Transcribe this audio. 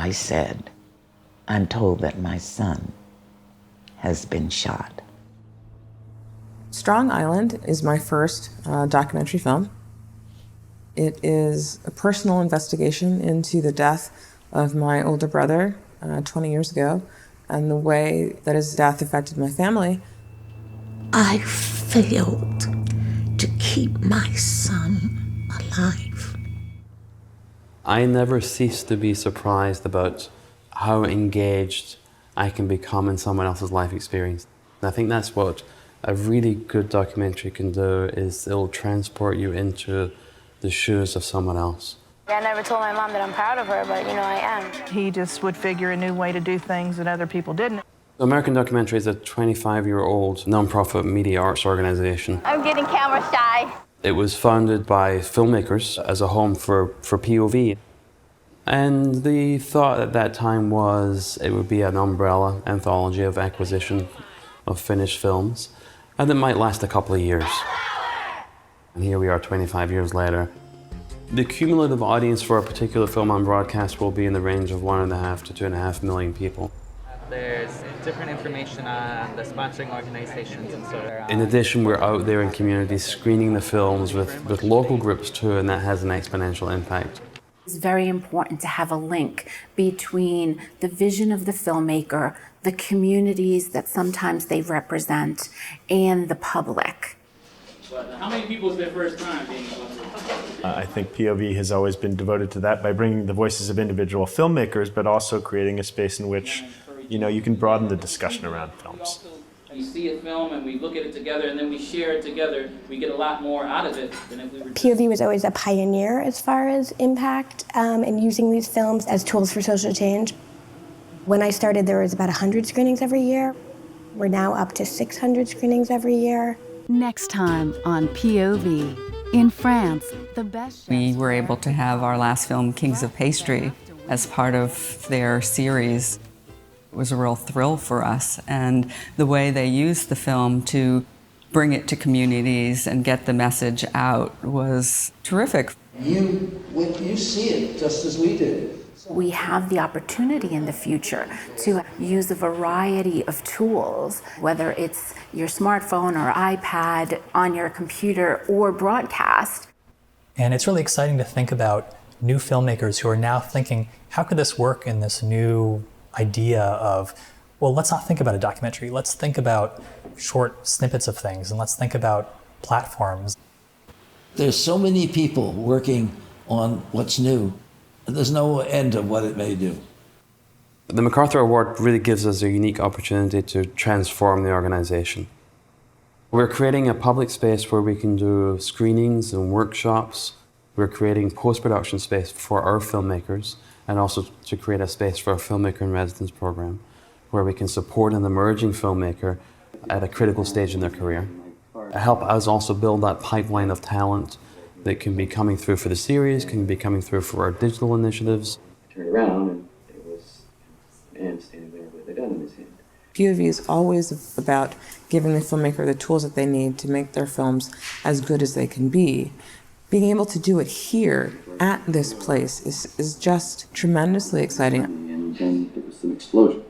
I said, I'm told that my son has been shot. Strong Island is my first documentary film. It is a personal investigation into the death of my older brother 20 years ago and the way that his death affected my family. I failed to keep my son alive. I never cease to be surprised about how engaged I can become in someone else's life experience. And I think that's what a really good documentary can do, is it'll transport you into the shoes of someone else. I never told my mom that I'm proud of her, but I am. He just would figure a new way to do things that other people didn't. American Documentary is a 25-year-old non-profit media arts organization. I'm getting camera shy. It was founded by filmmakers as a home for POV. And the thought at that time was it would be an umbrella anthology of acquisition of finished films, and it might last a couple of years. And here we are 25 years later. The cumulative audience for a particular film on broadcast will be in the range of 1.5 to 2.5 million people. There's different information on the sponsoring organizations and so on. In addition, we're out there in communities screening the films with local groups too, and that has an exponential impact. It's very important to have a link between the vision of the filmmaker, the communities that sometimes they represent, and the public. How many people is their first time being I think POV has always been devoted to that by bringing the voices of individual filmmakers, but also creating a space in which you can broaden the discussion around films. You see a film and we look at it together and then we share it together, we get a lot more out of it than if we were... POV was always a pioneer as far as impact and using these films as tools for social change. When I started, there was about 100 screenings every year. We're now up to 600 screenings every year. Next time on POV. In France, the best... We were able to have our last film, Kings of Pastry, as part of their series. It was a real thrill for us, and the way they used the film to bring it to communities and get the message out was terrific. You see it just as we do. We have the opportunity in the future to use a variety of tools, whether it's your smartphone or iPad, on your computer, or broadcast. And it's really exciting to think about new filmmakers who are now thinking, how could this work in this new idea of, well, let's not think about a documentary, let's think about short snippets of things, and let's think about platforms. There's so many people working on what's new. There's no end of what it may do. The MacArthur Award really gives us a unique opportunity to transform the organization. We're creating a public space where we can do screenings and workshops. We're creating post-production space for our filmmakers, and also to create a space for our Filmmaker in Residence program, where we can support an emerging filmmaker at a critical stage in their career. Help us also build that pipeline of talent that can be coming through for the series, can be coming through for our digital initiatives. I turned around and it was a man standing there with a gun in his hand. POV is always about giving the filmmaker the tools that they need to make their films as good as they can be. Being able to do it here at this place is just tremendously exciting. And then there was some explosion.